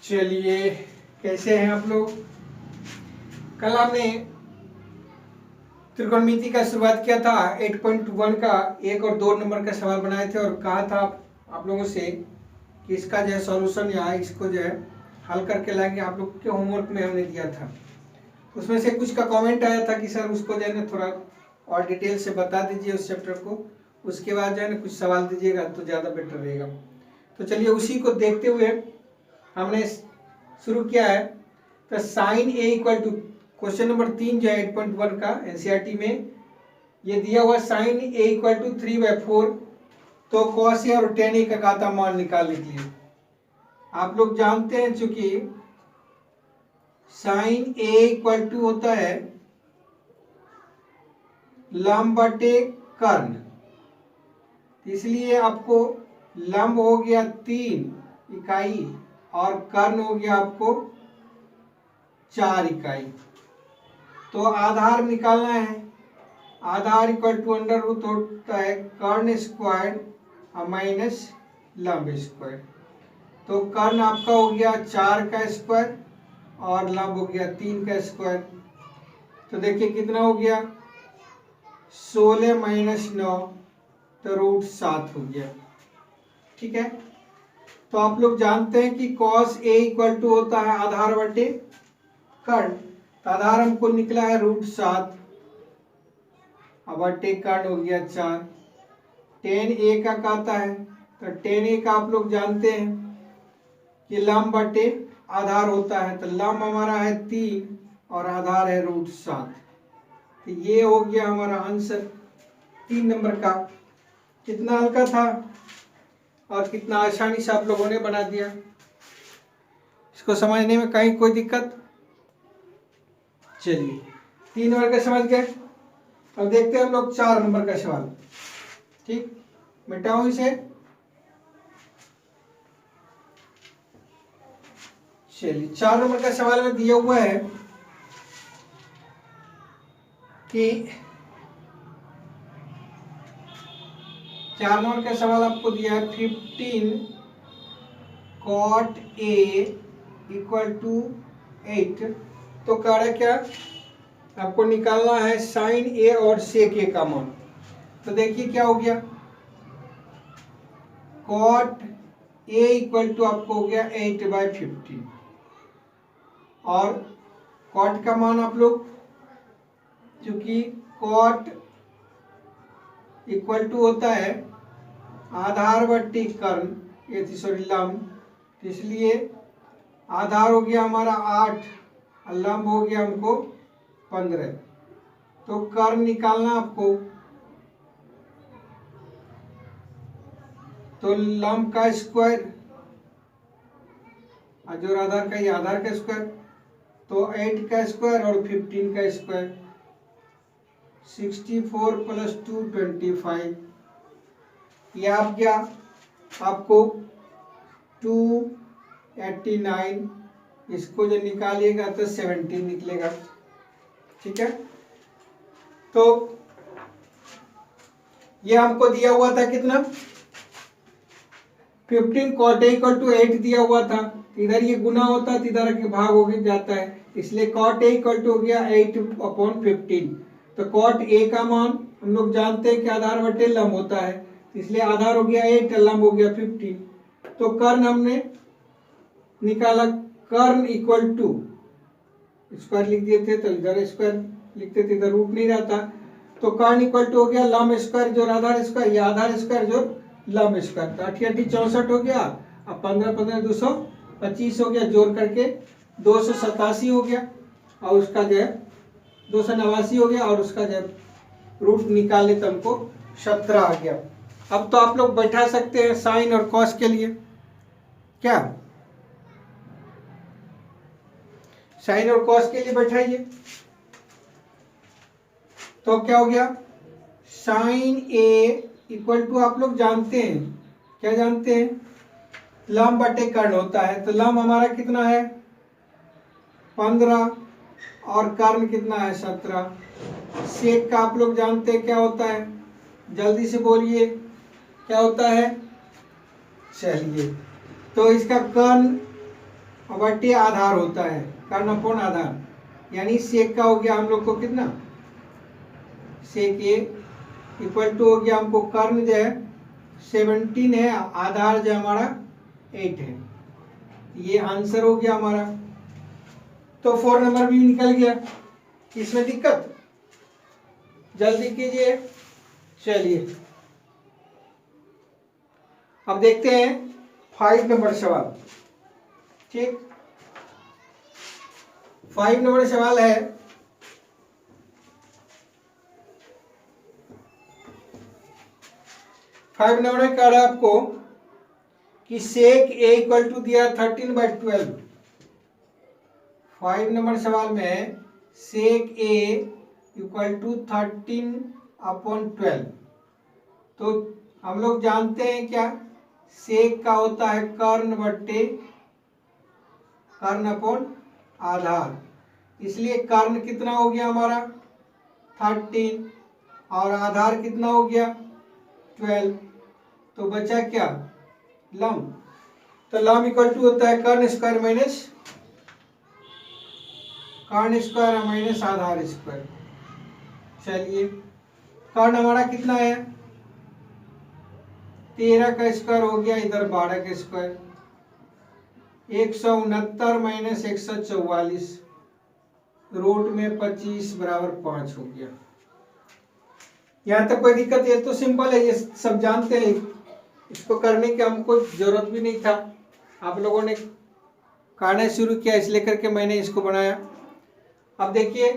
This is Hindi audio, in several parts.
चलिए, कैसे हैं आप लोग। कल हमने त्रिकोणमिति का शुरुआत किया था। 8.1 का 1 और 2 नंबर का सवाल बनाए थे और कहा था आप लोगों से कि इसका जो है सॉल्यूशन या इसको जो है हल करके लाएंगे। आप लोग के होमवर्क में हमने दिया था, उसमें से कुछ का कमेंट आया था कि सर उसको जो है ना थोड़ा और डिटेल से बता दीजिए उस चैप्टर को, उसके बाद जो है ना कुछ सवाल दीजिएगा तो ज़्यादा बेटर रहेगा। तो चलिए उसी को देखते हुए हमने शुरू किया है। तो sine A equal to question number 3 जो है 8.1 का एनसीईआरटी में ये दिया हुआ साइन ए इक्वल टू 3/4। तो कॉस ए और टेन ए का घाता मान निकालने के लिए आप लोग जानते हैं चूंकि साइन ए इक्वल टू होता है लंब बटे कर्ण, इसलिए आपको लंब हो गया 3 इकाई और कर्ण हो गया आपको 4 इकाई। तो आधार निकालना है। आधार इक्वल टू अंडर रूट होता है कर्ण स्क्वायर माइनस लंब स्क्वायर। तो कर्ण आपका हो गया 4 का स्क्वायर और लंब हो गया 3 का स्क्वायर। तो देखिए कितना हो गया 16 माइनस 9 तो रूट 7 हो गया। ठीक है, तो आप लोग जानते हैं कि cos a इक्वल टू होता है आधार बटे कर्ण। तो आधार हमको निकला है रूट 7 बटे कर्ण हो गया 4। टेन ए का कहता है तो टेन ए का आप लोग जानते हैं कि लंब बटे आधार होता है। तो लंब हमारा है 3 और आधार है रूट 7। तो ये हो गया हमारा आंसर 3 नंबर का। कितना हल्का था और कितना आसानी से आप लोगों ने बना दिया। इसको समझने में कहीं कोई दिक्कत? चलिए 3 नंबर का समझ गए। अब देखते हैं हम लोग 4 नंबर का सवाल। ठीक, मिटाओ इसे। चलिए 4 नंबर का सवाल में दिया हुआ है कि 4 नंबर का सवाल आपको दिया है 15 cot a इक्वल टू 8। तो कह रहा है क्या, आपको निकालना है साइन ए और सेक ए का मान। तो देखिए क्या हो गया, cot a इक्वल टू आपको हो गया 8/15 और cot का मान आप लोग चूंकि cot इक्वल टू होता है आधार बट्टी कर्ण, ये सॉरी लंब, तो इसलिए आधार हो गया हमारा 8 और लंब हो गया हमको 15। तो कर्ण निकालना आपको, तो लंब का स्क्वायर और जो आधार का ये आधार का स्क्वायर, तो 8 का स्क्वायर और 15 का स्क्वायर 64 + 2 25। ये आप क्या आपको 289, इसको जो निकालिएगा तो 17 निकलेगा। ठीक है, तो ये हमको दिया हुआ था कितना 15 cot a इक्वल टू 8 दिया हुआ था। इधर ये गुना होता है तो इधर के भाग हो जाता है, इसलिए cot a इक्वल टू हो गया 8/15। तो cot a का मान हम लोग जानते हैं कि आधार बटे लंब होता है, इसलिए आधार हो गया 8 लंब हो गया 15। तो कर्ण हमने निकाला, कर्ण इक्वल टू स्क्वायर लिख दिए थे तो इधर स्क्वायर लिखते थे, इधर रूट नहीं रहता। तो कर्ण इक्वल टू हो गया लंब स्क्वायर जो आधार स्क्वायर, या आधार स्क्वायर जो लंब स्क्वायर। तो 8 × 8 = 64 हो गया, अब 15 × 15 = 225 हो गया, जोड़ करके 287 हो गया और उसका जो है 289 हो गया और उसका जब रूट निकाले तो हमको 17 आ गया। अब तो आप लोग बैठा सकते हैं साइन और कॉस के लिए। क्या साइन और कॉस के लिए बैठाइए। तो क्या हो गया, साइन ए इक्वल टू आप लोग जानते हैं, क्या जानते हैं, लंब बटे कर्ण होता है। तो लंब हमारा कितना है 15 और कर्ण कितना है 17। सेक का आप लोग जानते हैं क्या होता है, जल्दी से बोलिए क्या होता है। चलिए, तो इसका कर्ण बटे आधार होता है, कर्ण अपॉन आधार। यानी सेक का हो गया हम लोग को कितना, सेक ए इक्वल टू हो गया हमको कर्ण जो है 17 है, आधार जो हमारा 8 है। ये आंसर हो गया हमारा। तो 4 नंबर भी निकल गया। इसमें दिक्कत, जल्दी कीजिए। चलिए अब देखते हैं 5 नंबर सवाल। ठीक, 5 नंबर सवाल है, फाइव नंबर में कह रहा है आपको कि सेक ए इक्वल टू दिया 13/12। 5 नंबर सवाल में सेक ए इक्वल टू 13/12। तो हम लोग जानते हैं क्या, सेक का होता है कर्ण बट्टे कर्ण अपॉन आधार। इसलिए कर्ण कितना हो गया हमारा 13 और आधार कितना हो गया 12। तो बचा क्या, लम। तो लम इक्वल टू होता है कर्ण स्क्वायर माइनस कर्ण स्क्वायर माइनस आधार स्क्वायर। चलिए कर्ण हमारा कितना है 13 का स्क्वायर हो गया, इधर 12 का स्क्वायर, 169 माइनस 144, रूट में 25 बराबर 5 हो गया। यहाँ तक कोई दिक्कत, ये तो सिंपल है, ये सब जानते हैं। इसको करने की हमको जरूरत भी नहीं था, आप लोगों ने करना शुरू किया इसलिए करके मैंने इसको बनाया। अब देखिए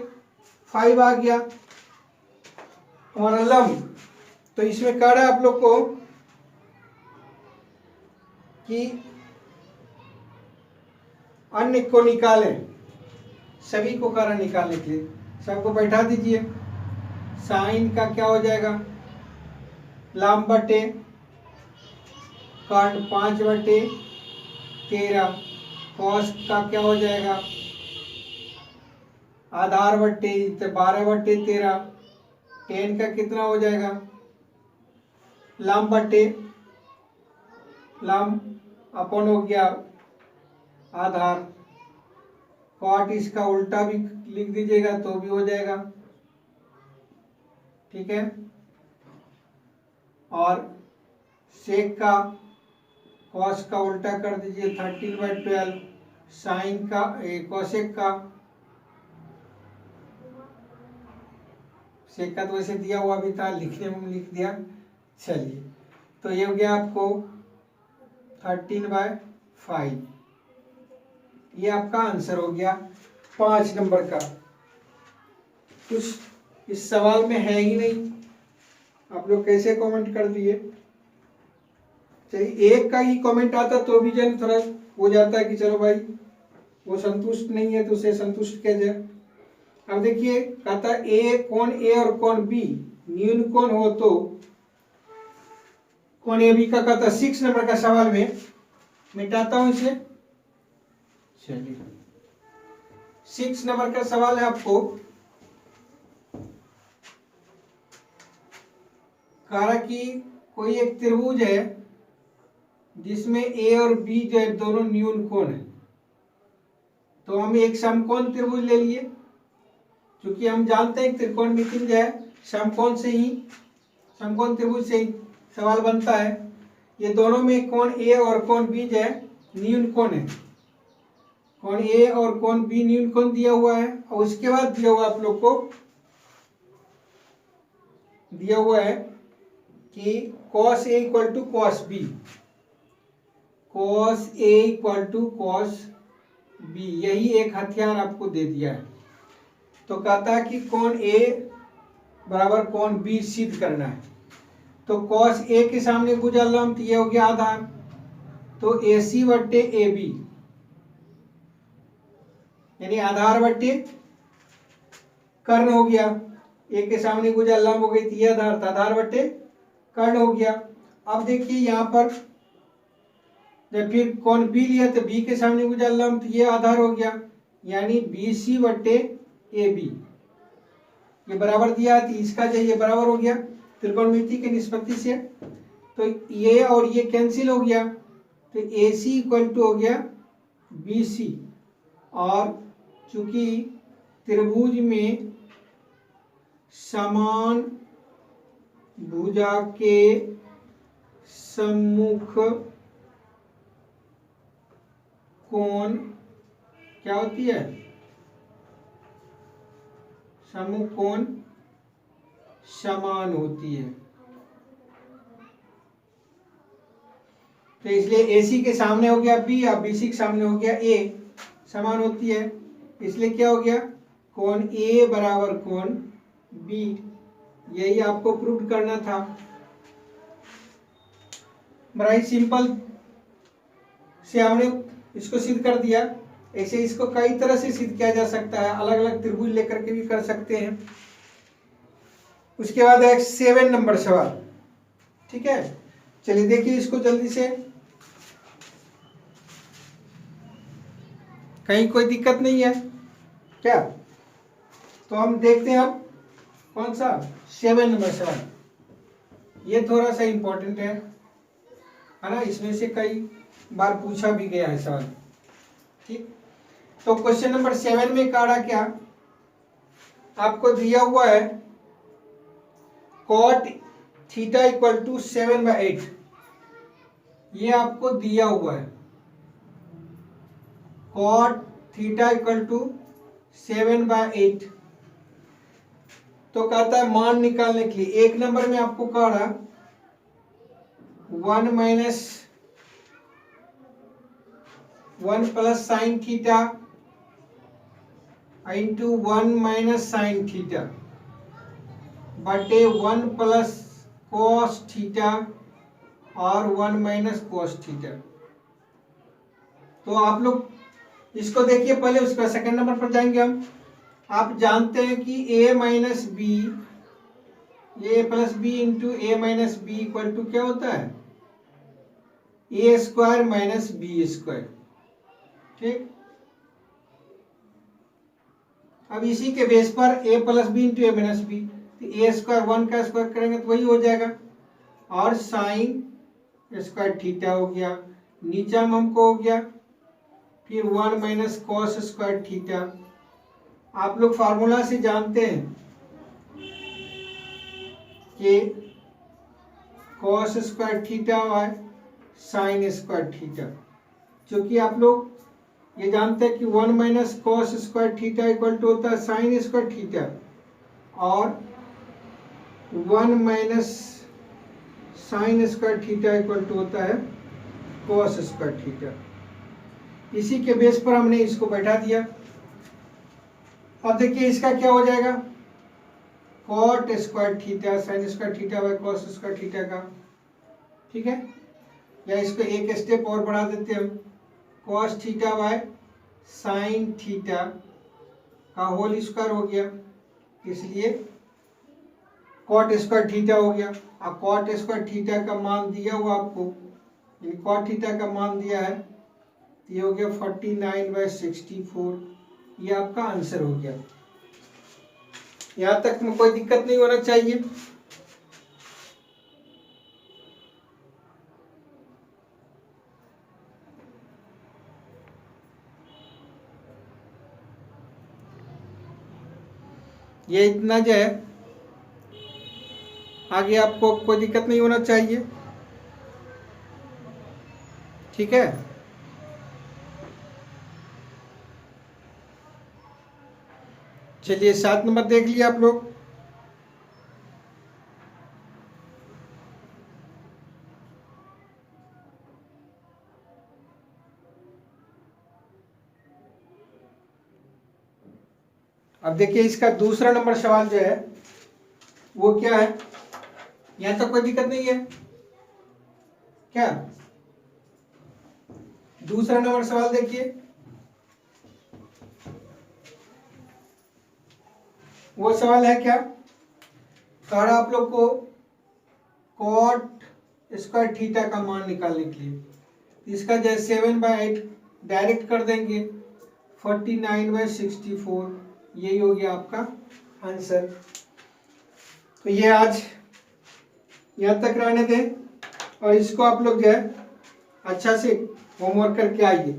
5 आ गया हमारा लम। तो इसमें कह रहा है आप लोग को कि अन्य को निकालें, सभी को कारण निकालने के लिए सबको बैठा दीजिए। साइन का क्या हो जाएगा, लम बटे कर्ण 5/13, कॉस का क्या हो जाएगा आधार बट्टे 12/13, टेन का कितना हो जाएगा लम बट्टे लम अपन हो गया आधार, कॉट इसका उल्टा भी लिख दीजिएगा तो भी हो जाएगा। ठीक है, और सेक का कॉस का उल्टा कर दीजिए 13/12, साइन का कोसेक का, सेक का तो वैसे दिया हुआ भी था, लिखने में लिख दिया। चलिए तो ये हो गया आपको 13/5, ये आपका आंसर हो गया 5 नंबर का। कुछ इस सवाल में है ही नहीं, आप लोग कैसे कमेंट कर दिए। चलिए एक का ही कमेंट आता तो भी जन थोड़ा हो जाता है कि चलो भाई वो संतुष्ट नहीं है तो उसे संतुष्ट किया जाए। अब देखिए कहता ए कौन ए और कौन बी न्यून कौन हो तो कौन ए बी का कहता 6 नंबर का सवाल में मिटाता हूं इसे। चलिए 6 नंबर का सवाल है आपको, कहा कि कोई एक त्रिभुज है जिसमें ए और बी जो है दोनों न्यून कोण है। तो हम एक समकोण त्रिभुज ले लिए, क्योंकि हम जानते हैं त्रिकोणमिति जो है समकोण से ही, समकोण त्रिभुज से ही सवाल बनता है। ये दोनों में कोण ए और कोण बी जो है न्यून कोण है, कोण ए और कोण बी न्यून कोण दिया हुआ है। और उसके बाद दिया हुआ आप लोग को दिया हुआ है कि cos A equal to cos B, cos A equal to cos B, यही एक हथियार आपको दे दिया है। तो कहता है कि कोण A बराबर कोण B सिद्ध करना है। तो cos A के सामने गुजा लंब, ये हो गया आधार, तो AC बट्टे AB यानी आधार बट्टे कर्ण हो गया। ए के सामने गुजा लंब हो गई थी, ये आधार था, आधार बट्टे कर्ण हो गया। अब देखिए यहाँ पर जब फिर कोण बी लिया तो बी के सामने गुजा लंब, तो ये आधार हो गया, यानी BC बट्टे AB, ये बराबर दिया है, इसका जो ये बराबर हो गया त्रिकोणमिति के निष्पत्ति से। तो ये और ये कैंसिल हो गया, तो AC इक्वल टू हो गया BC, और चूंकि त्रिभुज में समान भुजा के सम्मुख कोण क्या होती है, सम्मुख कोण समान होती है। तो इसलिए AC के सामने हो गया B और BC के सामने हो गया A, समान होती है। इसलिए क्या हो गया, कोण A बराबर कोण B। यही आपको प्रूव करना था। बड़ा ही सिंपल से हमने इसको सिद्ध कर दिया। ऐसे इसको कई तरह से सिद्ध किया जा सकता है, अलग अलग त्रिभुज लेकर के भी कर सकते हैं। उसके बाद 7 नंबर सवाल, ठीक है। चलिए देखिए इसको जल्दी से, कहीं कोई दिक्कत नहीं है क्या? तो हम देखते हैं अब कौन सा 7 नंबर सवाल। ये थोड़ा सा इंपॉर्टेंट है ना, इसमें से कई बार पूछा भी गया है सवाल, ठीक। तो क्वेश्चन नंबर 7 में काढ़ा क्या, आपको दिया हुआ है cot थीटा इक्वल टू 7/8। ये आपको दिया हुआ है cot थीटा इक्वल टू 7/8। तो कहता है मान निकालने के लिए, 1 नंबर में आपको काढ़ा 1 plus sine theta into 1 minus sine theta बटे 1 प्लस कॉस थीटा और 1 माइनस कॉस थीटा। तो आप लोग इसको देखिए पहले, उसका सेकंड नंबर पर जाएंगे हम। आप जानते हैं कि a minus b, a plus b into a minus b equal to क्या होता है, a square minus b square, ठीक। अब इसी के बेस पर a plus b into a minus b, तो ए स्क्वायर 1 का स्क्वायर करेंगे तो वही हो जाएगा, और साइन स्क्वायर थीटा हो गया, नीचा में हमको हो गया फिर 1 माइनस कॉस स्क्वायर थीटा। आप लोग फार्मूला से जानते हैं कि कॉस स्क्वायर थीटा और साइन स्क्वायर थीटा, क्योंकि आप लोग ये जानते हैं कि 1 minus cos square theta equal to होता है साइन स्क्वायर थीटा, और 1 minus sine square theta equal to होता है कॉस स्क्वायर थीटा। इसी के बेस पर हमने इसको बैठा दिया। अब देखिए इसका क्या हो जाएगा, cot square theta sine square theta by cos square theta का, ठीक है। या इसको एक स्टेप और बढ़ा देते हैं, cos theta by sine theta का होल स्क्वायर हो गया, इसलिए कॉट स्क्वायर थीटा हो गया। और कॉट स्क्वायर थीटा का मान दिया हुआ आपको, कॉट थीटा का मान दिया है, ये हो गया 49/64। ये आपका आंसर हो गया। यहां तक में कोई दिक्कत नहीं होना चाहिए। ये इतना जो है, आगे आपको कोई दिक्कत नहीं होना चाहिए, ठीक है। चलिए 7 नंबर देख लिया आप लोग। अब देखिए इसका दूसरा नंबर सवाल जो है वो क्या है, यहां तक कोई दिक्कत नहीं है क्या? दूसरा नंबर सवाल देखिए, वो सवाल है क्या, कह रहा आप लोग को कॉट स्क्वायर थीटा का मान निकालने के लिए, इसका जो 7/8 डायरेक्ट कर देंगे 49/64, यही हो गया आपका आंसर। तो ये आज यहाँ तक रहने दें और इसको आप लोग जो है अच्छा से होमवर्क करके आइए।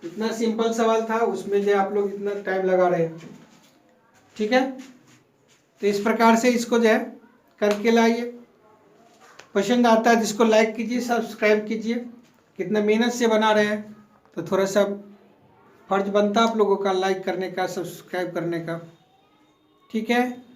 इतना सिंपल सवाल था, उसमें जो आप लोग इतना टाइम लगा रहे हैं। ठीक है, तो इस प्रकार से इसको जो है करके लाइए। पसंद आता है जिसको लाइक कीजिए, सब्सक्राइब कीजिए। कितना मेहनत से बना रहे हैं, तो थोड़ा सा फर्ज बनता है आप लोगों का लाइक करने का, सब्सक्राइब करने का। ठीक है।